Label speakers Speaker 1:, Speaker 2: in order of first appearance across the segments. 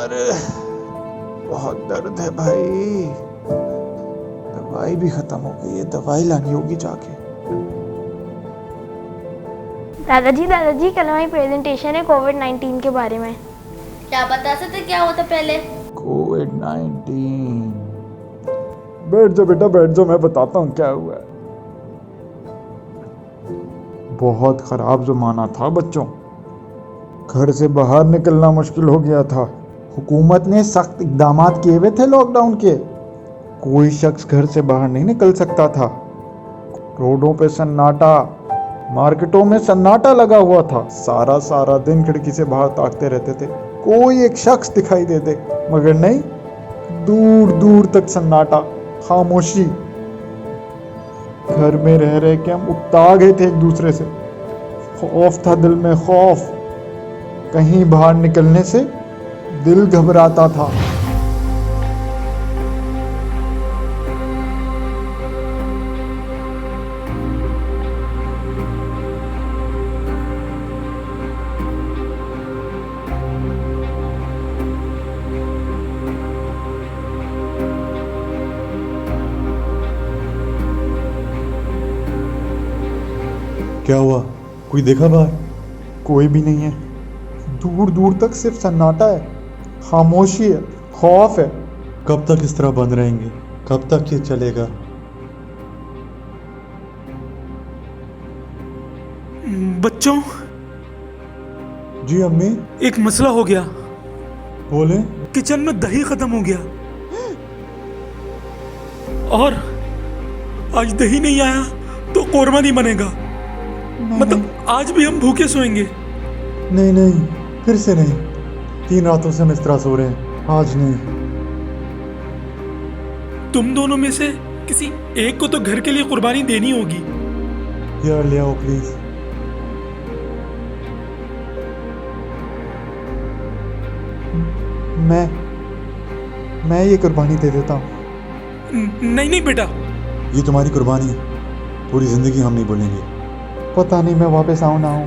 Speaker 1: कमर, बहुत दर्द है भाई। दवाई भी खत्म हो गई है, दवाई लानी होगी जाके।
Speaker 2: दादाजी कल हमारी प्रेजेंटेशन है कोविड-19 के बारे में।
Speaker 3: क्या बता सकते क्या होता पहले?
Speaker 1: कोविड-19। बैठ जाओ बेटा, बैठ जाओ, मैं बताता हूँ क्या हुआ है। बहुत खराब जमाना था बच्चों, घर से बाहर निकलना मुश्किल हो गया था। हुकूमत ने सख्त इकदाम किए हुए थे लॉकडाउन के। कोई शख्स घर से बाहर नहीं निकल सकता था। रोडों पे सन्नाटा, मार्केटों में सन्नाटा लगा हुआ था। सारा दिन खिड़की से बाहर ताकते रहते थे, कोई एक शख्स दिखाई दे दे, मगर नहीं, दूर दूर तक सन्नाटा, खामोशी। घर में रह रहे के हम उकता गए थे एक दूसरे से। खौफ था दिल में, खौफ। कहीं बाहर निकलने से दिल घबराता था।
Speaker 4: क्या हुआ? कोई देखा बाहर?
Speaker 1: कोई भी नहीं है, दूर दूर तक सिर्फ सन्नाटा है, खामोशी है, खौफ है।
Speaker 4: कब तक इस तरह बंद रहेंगे? कब तक ये चलेगा?
Speaker 5: बच्चों,
Speaker 1: जी अम्मी।
Speaker 5: एक मसला हो गया।
Speaker 4: बोले।
Speaker 5: किचन में दही खत्म हो गया और आज दही नहीं आया तो कोरमा नहीं बनेगा। मतलब आज भी हम भूखे सोएंगे।
Speaker 4: नहीं नहीं, फिर से नहीं। 3 रातों से हम इस तरह सो रहे हैं, आज नहीं।
Speaker 5: तुम दोनों में से किसी एक को तो घर के लिए कुर्बानी देनी होगी।
Speaker 4: यार ले आओ प्लीज।
Speaker 1: मैं ये कुर्बानी दे देता हूँ।
Speaker 5: नहीं नहीं बेटा,
Speaker 4: ये तुम्हारी कुर्बानी है, पूरी जिंदगी हम नहीं बोलेंगे।
Speaker 1: पता नहीं मैं वापस आऊँ ना आऊँ।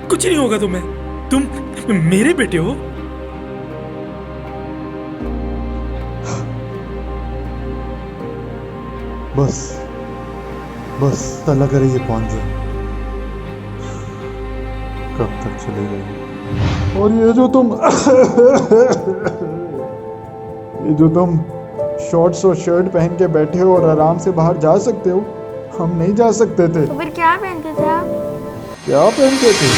Speaker 5: कुछ नहीं होगा तुम्हें, तुम मेरे बेटे हो।
Speaker 4: बस अल्लाह करे ये पहुंच जाए। कब तक चलेगा ये?
Speaker 1: और ये जो तुम शॉर्ट्स और शर्ट पहन के बैठे हो और आराम से बाहर जा सकते हो, हम नहीं जा सकते थे।
Speaker 2: तो फिर क्या पहनते थे आप?
Speaker 1: क्या पहनते थे?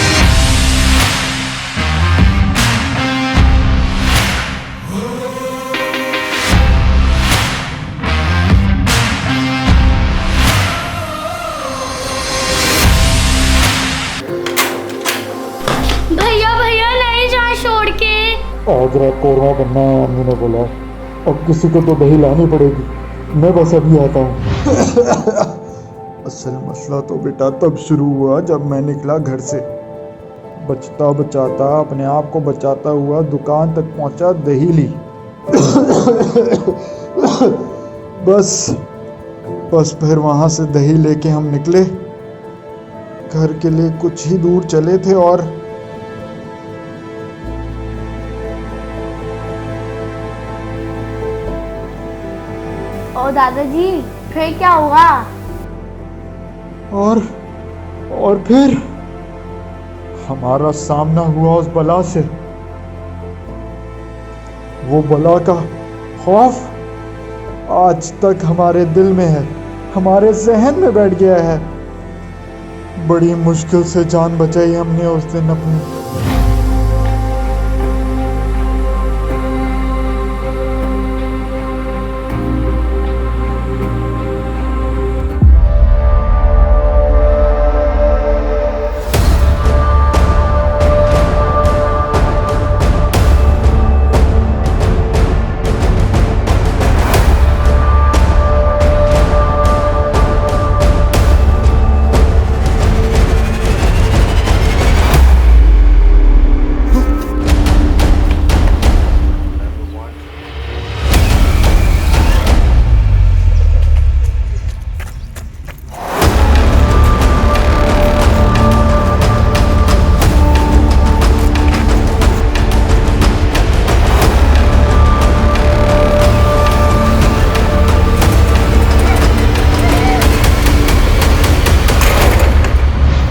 Speaker 3: भैया नहीं जा छोड़ के।
Speaker 1: आज रात कोरमा बनना है, अम्मी ने बोला। अब किसी को तो दही लानी पड़ेगी, मैं बस अभी आता हूँ। असल मसला तो बेटा तब शुरू हुआ जब मैं निकला घर से। बचता बचाता, अपने आप को बचाता हुआ दुकान तक पहुंचा, दही ली। बस फिर वहां से दही लेके हम निकले। घर के लिए कुछ ही दूर चले थे और
Speaker 2: ओ दादाजी, फिर क्या हुआ?
Speaker 1: और फिर हमारा सामना हुआ उस बला से। वो बला का खौफ आज तक हमारे दिल में है, हमारे जहन में बैठ गया है। बड़ी मुश्किल से जान बचाई हमने उस दिन अपनी।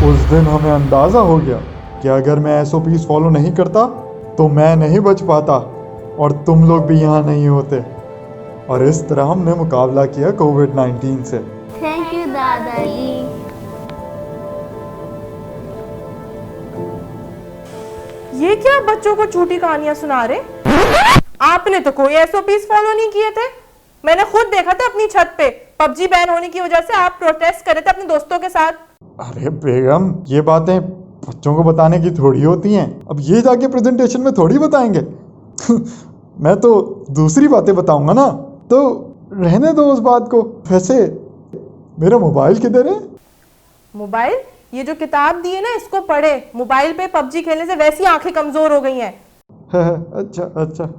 Speaker 1: उस दिन हमें अंदाज़ा हो गया कि अगर मैं SOPs फॉलो नहीं करता तो मैं नहीं बच पाता और तुम लोग भी यहाँ नहीं होते। और इस तरह हमने मुकाबला किया कोविड-19 से।
Speaker 3: थैंक यू दादाजी।
Speaker 6: ये क्या बच्चों को झूठी कहानियां सुना रहे? आपने तो कोई SOPs फॉलो नहीं किए थे। मैंने खुद देखा था अपनी छत पे, PUBG बैन होने की वजह से आप प्रोटेस्ट कर रहे थे अपने दोस्तों के साथ।
Speaker 1: अरे बेगम, ये बातें बच्चों को बताने की थोड़ी होती हैं। अब ये जाके प्रेजेंटेशन में थोड़ी बताएंगे। मैं तो दूसरी बातें बताऊंगा ना, तो रहने दो उस बात को। वैसे मेरा मोबाइल किधर है?
Speaker 6: मोबाइल? ये जो किताब दी है ना, इसको पढ़े। मोबाइल पे PUBG खेलने से वैसी आंखें कमजोर हो गई हैं।
Speaker 1: अच्छा अच्छा।